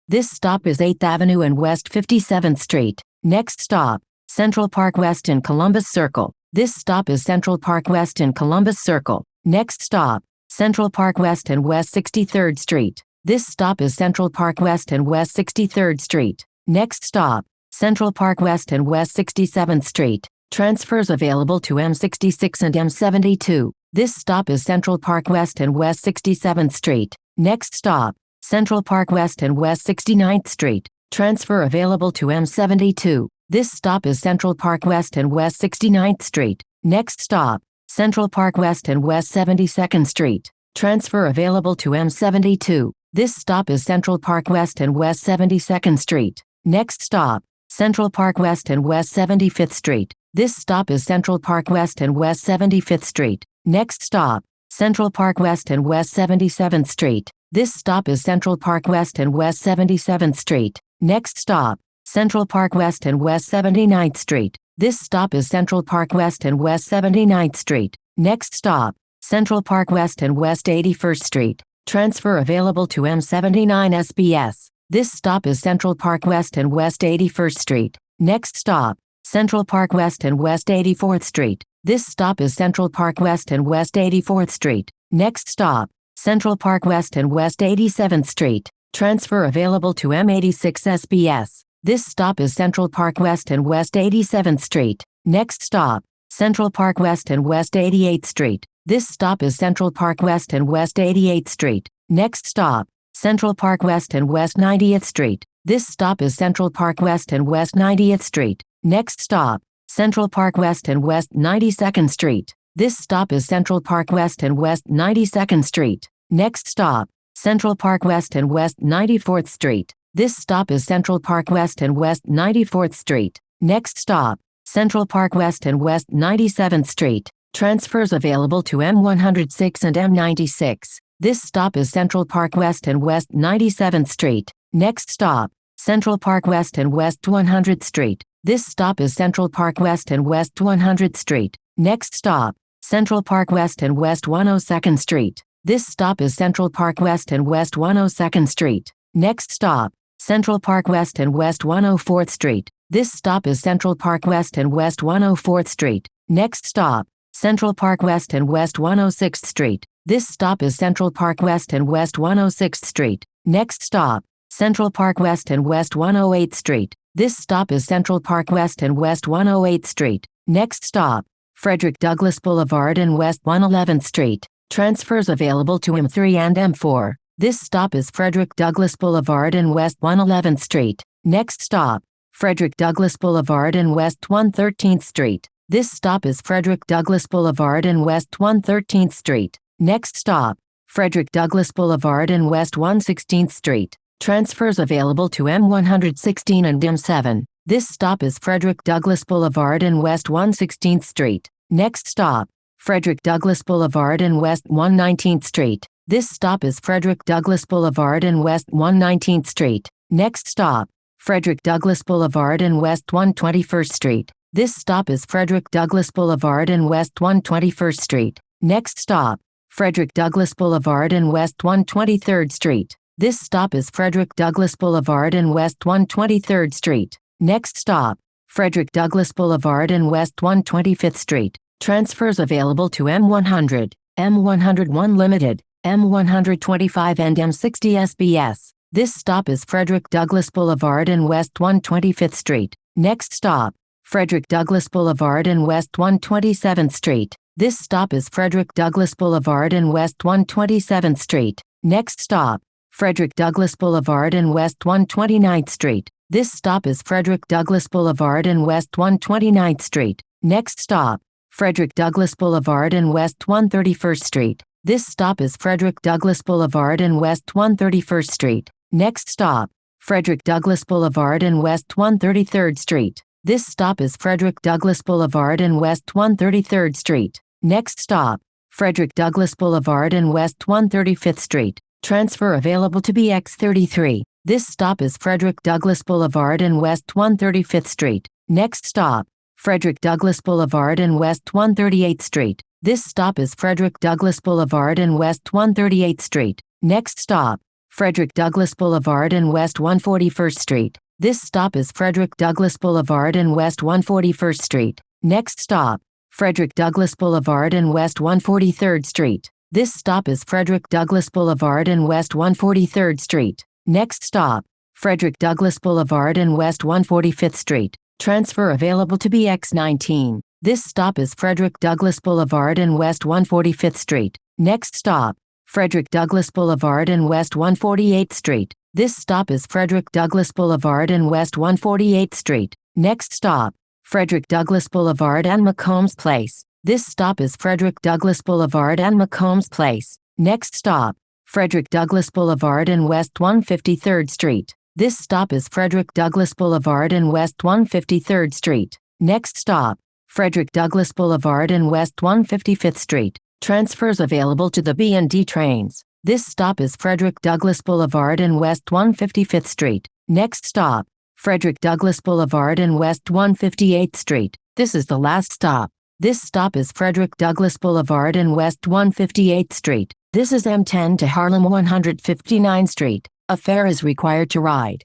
This stop is 8th Avenue and West 57th Street. Next stop, Central Park West and Columbus Circle. This stop is Central Park West and Columbus Circle. Next stop, Central Park West and West 63rd Street. This stop is Central Park West and West 63rd Street. Next stop, Central Park West and West 67th Street. Transfers available to M66 and M72. This stop is Central Park West and West 67th Street. Next stop, Central Park West and West 69th Street. Transfer available to M72. This stop is Central Park West and West 69th Street. Next stop, Central Park West and West 72nd Street. Transfer available to M72. This stop is Central Park West and West 72nd Street. Next stop, Central Park West and West 75th Street. This stop is Central Park West and West 75th Street. Next stop, Central Park West and West 77th Street. This stop is Central Park West and West 77th Street. Next stop, Central Park West and West 79th Street. This stop is Central Park West and West 79th Street. Next stop, Central Park West and West 81st Street. Transfer available to M79 SBS. This stop is Central Park West and West 81st Street. Next stop, Central Park West and West 84th Street. This stop is Central Park West and West 84th Street. Next stop, Central Park West and West 87th Street. Transfer available to M86 SBS. This stop is Central Park West and West 87th Street. Next stop, Central Park West and West 88th Street. This stop is Central Park West and West 88th Street. Next stop, Central Park West and West 90th Street. This stop is Central Park West and West 90th Street. Next stop, Central Park West and West 92nd Street. This stop is Central Park West and West 92nd Street. Next stop, Central Park West and West 94th Street. This stop is Central Park West and West 94th Street. Next stop, Central Park West and West 97th Street. Transfers available to M106 and M96. This stop is Central Park West and West 97th Street. Next stop, Central Park West and West 100th Street. This stop is Central Park West and West 100th Street. Next stop, Central Park West and West 102nd Street. This stop is Central Park West and West 102nd Street. Next stop, Central Park West and West 104th Street. This stop is Central Park West and West 104th Street. Next stop, Central Park West and West 106th Street. This stop is Central Park West and West 106th Street. Next stop, Central Park West and West 108th Street. This stop is Central Park West and West 108th Street. Next stop, Frederick Douglass Boulevard and West 111th Street. Transfers available to M3 and M4. This stop is Frederick Douglass Boulevard and West 111th Street. Next stop, Frederick Douglass Boulevard and West 113th Street. This stop is Frederick Douglass Boulevard and West 113th Street. Next stop, Frederick Douglass Boulevard and West 116th Street. Transfers available to M116 and M7. This stop is Frederick Douglass Boulevard and West 116th Street. Next stop, Frederick Douglass Boulevard and West 119th Street. This stop is Frederick Douglass Boulevard and West 119th Street. Next stop, Frederick Douglass Boulevard and West 121st Street. This stop is Frederick Douglass Boulevard and West 121st Street. Next stop, Frederick Douglass Boulevard and West 123rd Street. This stop is Frederick Douglass Boulevard and West 123rd Street. Next stop, Frederick Douglass Boulevard and West 125th Street. Transfers available to M100, M101 Limited, M125 and M60 SBS. This stop is Frederick Douglass Boulevard and West 125th Street. Next stop, Frederick Douglass Boulevard and West 127th Street. This stop is Frederick Douglass Boulevard and West 127th Street. Next stop, Frederick Douglass Boulevard and West 129th Street. This stop is Frederick Douglass Boulevard and West 129th Street. Next stop, Frederick Douglass Boulevard and West 131st Street. This stop is Frederick Douglass Boulevard and West 131st Street. Next stop, Frederick Douglass Boulevard and West 133rd Street. This stop is Frederick Douglass Boulevard and West 133rd Street. Next stop, Frederick Douglass Boulevard and West 135th Street. Transfer available to BX33. This stop is Frederick Douglass Boulevard and West 135th Street. Next stop, Frederick Douglass Boulevard and West 138th Street. This stop is Frederick Douglass Boulevard and West 138th Street. Next stop, Frederick Douglass Boulevard and West 141st Street. This stop is Frederick Douglass Boulevard and West 141st Street. Next stop, Frederick Douglass Boulevard and West 143rd Street. This stop is Frederick Douglass Boulevard and West 143rd Street. Next stop, Frederick Douglass Boulevard and West 145th Street. Transfer available to BX19. This stop is Frederick Douglass Boulevard and West 145th Street. Next stop, Frederick Douglass Boulevard and West 148th Street. This stop is Frederick Douglass Boulevard and West 148th Street. Next stop, Frederick Douglass Boulevard and McCombs Place. This stop is Frederick Douglass Boulevard and McCombs Place. Next stop, Frederick Douglass Boulevard and West 153rd Street. This stop is Frederick Douglass Boulevard and West 153rd Street. Next stop, Frederick Douglass Boulevard and West 155th Street. Transfers available to the B&D trains. This stop is Frederick Douglass Boulevard and West 155th Street. Next stop, Frederick Douglass Boulevard and West 158th Street. This is the last stop. This stop is Frederick Douglass Boulevard and West 158th Street. This is M10 to Harlem 159th Street. A fare is required to ride.